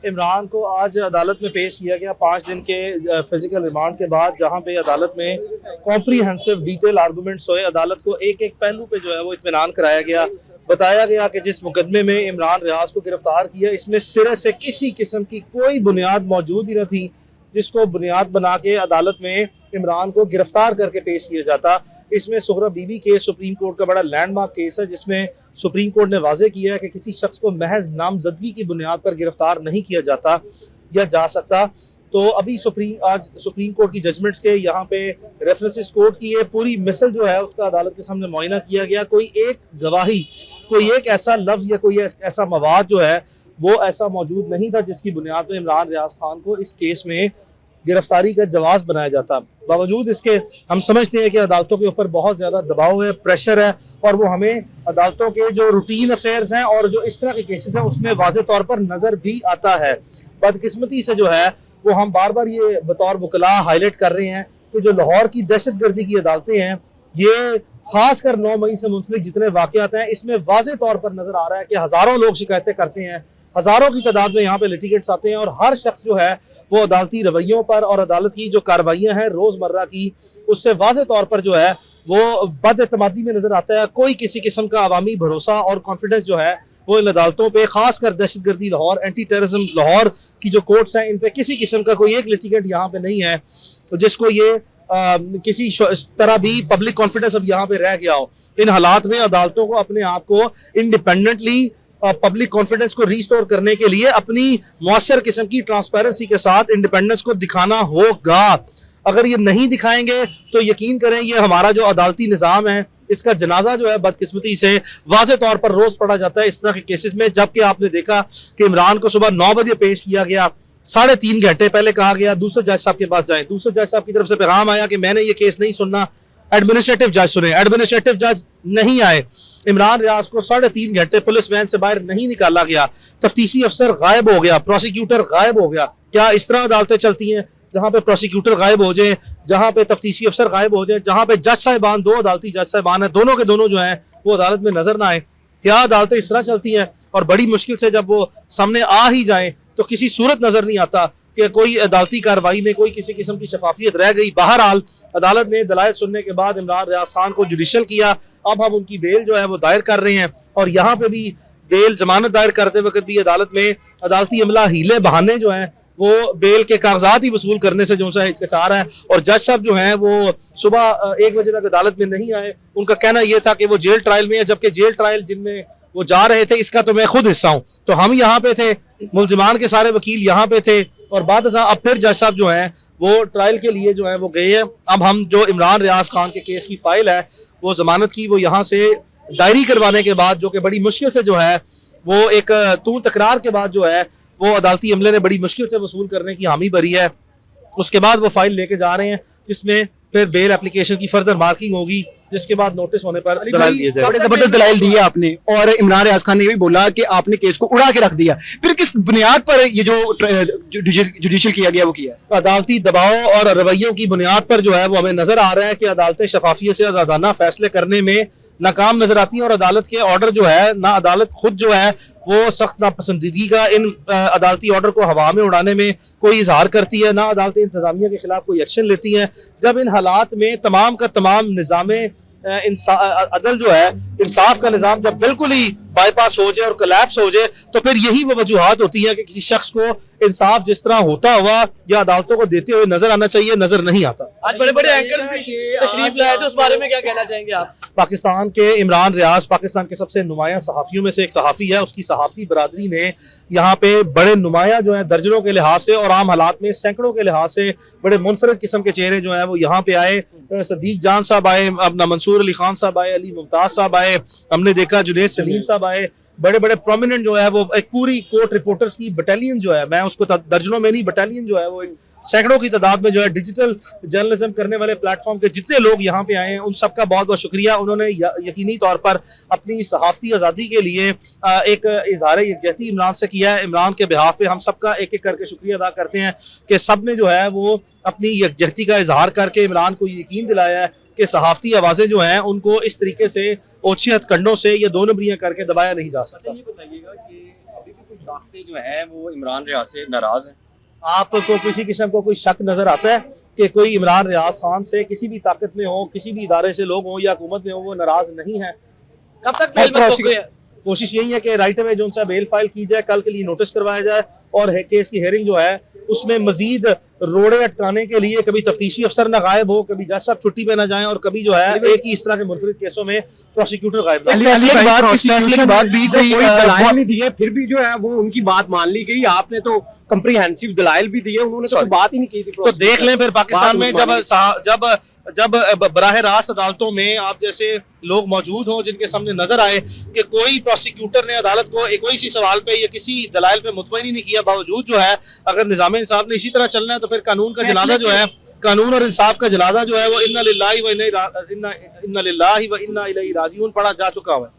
इमरान को आज अदालत में पेश किया गया 5 दिन के फिजिकल रिमांड के बाद, जहां पे अदालत में कॉम्प्रीहेंसिव डिटेल आर्गूमेंट्स हुए। अदालत को एक एक पहलू पे जो है वो इत्मीनान कराया गया। बताया गया कि जिस मुकदमे में इमरान रियाज को गिरफ्तार किया, इसमें सिरे से किसी किस्म की कोई बुनियाद मौजूद ही न थी जिसको बुनियाद बना के अदालत में इमरान को गिरफ्तार करके पेश किया जाता। इसमें सुहरा बीबी केस सुप्रीम कोर्ट का बड़ा लैंडमार्क केस है, जिसमें सुप्रीम कोर्ट ने वाजे किया है कि किसी शख्स को महज नामजदगी की बुनियाद पर गिरफ्तार नहीं किया जाता या जा सकता। तो अभी आज सुप्रीम कोर्ट की जजमेंट्स के यहाँ पे रेफरेंसेस कोर्ट की ये पूरी मिसल जो है उसका अदालत के सामने मुआयना किया गया। कोई एक गवाही, कोई एक ऐसा लफ्ज या कोई ऐसा मवाद जो है वो ऐसा मौजूद नहीं था जिसकी बुनियाद पर इमरान रियाज खान को इस केस में गिरफ्तारी का जवाब बनाया जाता। बावजूद इसके हम समझते हैं कि अदालतों के ऊपर बहुत ज़्यादा दबाव है, प्रेशर है, और वो हमें अदालतों के जो रूटीन अफेयर्स हैं और जो इस तरह के केसेस हैं उसमें वाज़े तौर पर नज़र भी आता है। बदकिस्मती से जो है वो हम बार बार ये बतौर वकला हाईलाइट कर रहे हैं कि जो लाहौर की दहशतगर्दी की अदालतें हैं, ये खासकर 9 मई से मुंसलिक जितने वाक़यात हैं, इसमें वाज़े तौर पर नज़र आ रहा है कि हज़ारों लोग शिकायतें करते हैं, हज़ारों की तादाद में यहाँ पे लिटिगेंट्स आते हैं, और हर शख्स जो है वो अदालती रवैयों पर और अदालत की जो कार्रवाइयाँ हैं रोज़मर्रा की, उससे वाज़े तौर पर जो है वो बदएतमादी में नज़र आता है। कोई किसी किस्म का अवामी भरोसा और कॉन्फिडेंस जो है वो इन अदालतों पे, खासकर दहशतगर्दी लाहौर, एंटी टेररिज्म लाहौर की जो कोर्ट्स हैं, इन पे किसी किस्म का कोई एक लिटिगेंट यहाँ पे नहीं है जिसको ये किसी तरह भी पब्लिक कॉन्फिडेंस अब यहाँ पे रह गया हो। इन हालात में अदालतों को अपने आप को इंडिपेंडेंटली पब्लिक कॉन्फिडेंस को रिस्टोर करने के लिए अपनी मौसर किस्म की ट्रांसपेरेंसी के साथ इंडिपेंडेंस को दिखाना होगा। अगर ये नहीं दिखाएंगे तो यकीन करें ये हमारा जो अदालती निज़ाम है इसका जनाजा जो है बदकिस्मती से वाज़े तौर पर रोज़ पड़ा जाता है इस तरह के केसेस में। जबकि आपने देखा कि इमरान को सुबह 9 बजे पेश किया गया, 3.5 घंटे पहले कहा गया दूसरे जज साहब के पास जाएं, दूसरे जज साहब की तरफ से पैगाम आया कि मैंने ये केस नहीं सुनना, एडमिनिस्ट्रेटिव जज सुने, एडमिनिस्ट्रेटिव जज नहीं आए। इमरान रियाज को 3.5 घंटे पुलिस वैन से बाहर नहीं निकाला गया, तफ्तीशी अफसर गायब हो गया, प्रोसिक्यूटर गायब हो गया। क्या इस तरह अदालतें चलती हैं जहां पे प्रोसिक्यूटर गायब हो जाए, जहां पे तफ्तीशी अफसर गायब हो जाए, जहां पे जज साहिबान, 2 अदालती जज साहिबान है, दोनों के दोनों जो हैं वो अदालत में नजर ना आए? क्या अदालतें इस तरह चलती हैं? और बड़ी मुश्किल से जब वो सामने आ ही जाए तो किसी सूरत नजर नहीं आता कि कोई अदालती कार्रवाई में कोई किसी किस्म की शफाफियत रह गई। बहरहाल अदालत ने दलाइल सुनने के बाद इमरान रियाज खान को जुडिशल किया। अब हम उनकी बेल जो है वो दायर कर रहे हैं, और यहाँ पे भी बेल जमानत दायर करते वक्त भी अदालत में अदालती अमला हीले बहाने जो हैं वो बेल के कागजात ही वसूल करने से जो सा हिचकिचा रहा है। और जज साहब जो हैं वो सुबह 1 बजे तक अदालत में नहीं आए। उनका कहना यह था कि वो जेल ट्रायल में है, जबकि जेल ट्रायल जिनमें वो जा रहे थे इसका तो मैं खुद हिस्सा हूँ। तो हम यहाँ पे थे, मुल्जिमान के सारे वकील यहाँ पे थे, और बाद अब फिर जज साहब जो हैं वो ट्रायल के लिए जो है वो गए हैं। अब हम जो इमरान रियाज खान के केस की फाइल है वो जमानत की, वो यहाँ से डायरी करवाने के बाद, जो कि बड़ी मुश्किल से जो है वो एक तू तकरार के बाद जो है वो अदालती अमले ने बड़ी मुश्किल से वसूल करने की हामी भरी है। उसके बाद वो फाइल लेके जा रहे हैं जिसमें फिर बेल एप्लीकेशन की फर्दर मार्किंग होगी, जिसके बाद नोटिस होने पर दलाइल दिए जाएंगे। जबरदस्त दलाइल दिए आपने, और इमरान रियाज खान ने भी बोला कि आपने केस को उड़ा के रख दिया। फिर किस बुनियाद पर ये जो जुडिशियल किया गया वो किया? अदालती दबाव और रवैयों की बुनियाद पर जो है वो हमें नजर आ रहा है कि अदालतें शफाफियत से आजादाना फैसले करने में नाकाम नजर आती हैं, और अदालत के ऑर्डर जो है ना, अदालत खुद जो है वो सख्त नापसंदीदगी का इन अदालती ऑर्डर को हवा में उड़ाने में कोई इजहार करती है, ना अदालतें इंतजामिया के खिलाफ कोई एक्शन लेती हैं। जब इन हालात में तमाम का तमाम निज़ाम अदल जो है, इंसाफ का निज़ाम जब बिल्कुल ही बाईपास हो जाए और कोलैप्स हो जाए, तो फिर यही वो वजूहात होती हैं कि किसी शख्स को इंसाफ जिस तरह होता हुआ या अदालतों को देते हुए नजर आना चाहिए, नजर नहीं आता। आज बड़े बड़े एंकर तशरीफ लाए थे, उस बारे में क्या कहना चाहेंगे आप? पाकिस्तान के इमरान रियाज पाकिस्तान के सबसे नुमाया सहाफ़ियों में से एक सहाफ़ी है। उसकी सहाफ़ती बरादरी ने यहाँ पे बड़े नुमाया जो है दर्जनों के लिहाज से और आम हालात में सैकड़ों के लिहाज से बड़े मुनफरद किस्म के चेहरे जो हैं वो यहाँ पे आए। सदीक जान साहब आए, अपना मंसूर अली खान साहब आए, अली मुमताज़ साहब आए, हमने देखा जुनेद सलीम साहब आए। बड़े बड़े प्रोमिनेंट जो है वो एक पूरी कोर्ट रिपोर्टर्स की बटालियन जो है, मैं उसको दर्जनों में नहीं, बटालियन जो है वो सैकड़ों की तादाद में जो है डिजिटल जर्नलिज्म करने वाले प्लेटफॉर्म के जितने लोग यहाँ पे आए हैं उन सबका बहुत बहुत शुक्रिया। उन्होंने यकीनी तौर पर अपनी सहाफ़ती आज़ादी के लिए एक इजहार यकजहती इमरान से किया है। इमरान के बिहाफ पे हम सबका एक एक करके शुक्रिया अदा करते हैं कि सब ने जो है वो अपनी यकजहती का इजहार करके इमरान को यकीन दिलाया है कि सहाफ़ती आवाज़ें जो हैं उनको इस तरीके से ओछे हथकंडों से ये 2 नंबरियाँ करके दबाया नहीं जा सकता। ये बताइएगा कि अभी भी कुछ ताकतें जो हैं वो इमरान रियाज से नाराज हैं। आपको किसी किस्म को कोई शक नजर आता है कि कोई इमरान रियाज खान से किसी भी ताकत में हो, किसी भी इदारे से लोग हों या हुकूमत में हो, वो नाराज नहीं है? कब तक बेल पर रोक गए? कोशिश यही है कि राइट अवे जो उनसे बेल फाइल की जाए, कल के लिए नोटिस करवाया जाए और केस की हेयरिंग जो है उसमें मजीद रोड़े अटकाने के लिए कभी तफ्तीशी अफसर ना गायब हो, कभी जज साहब छुट्टी पे ना जाएं और कभी जो है एक ही इस तरह के मुनफरिद केसों में प्रोसिक्यूटर गायब ना हो। फैसले के बाद इस फैसले के बाद भी कोई दलाइल नहीं दिए, फिर भी जो है वो उनकी बात मान ली गई। आपने तो कंप्रीहेंसिव दलाइल भी दिए, उन्होंने तो कोई बात ही नहीं की थी। तो देख लें फिर पाकिस्तान में जब जब बराह रास्त अदालतों में आप जैसे लोग मौजूद हों जिनके सामने नजर आए कि कोई प्रोसिक्यूटर ने अदालत को कोई सी सवाल पे या किसी दलाइल पे मुतमईन ही नहीं किया, बावजूद जो है अगर निज़ाम इंसाफ ने इसी तरह चलना है तो फिर कानून का जनाजा जो है, कानून और इंसाफ का जनाजा जो है वो इन्ना लिल्लाहि व इन्ना इलैहि राजिऊन पढ़ा जा चुका है।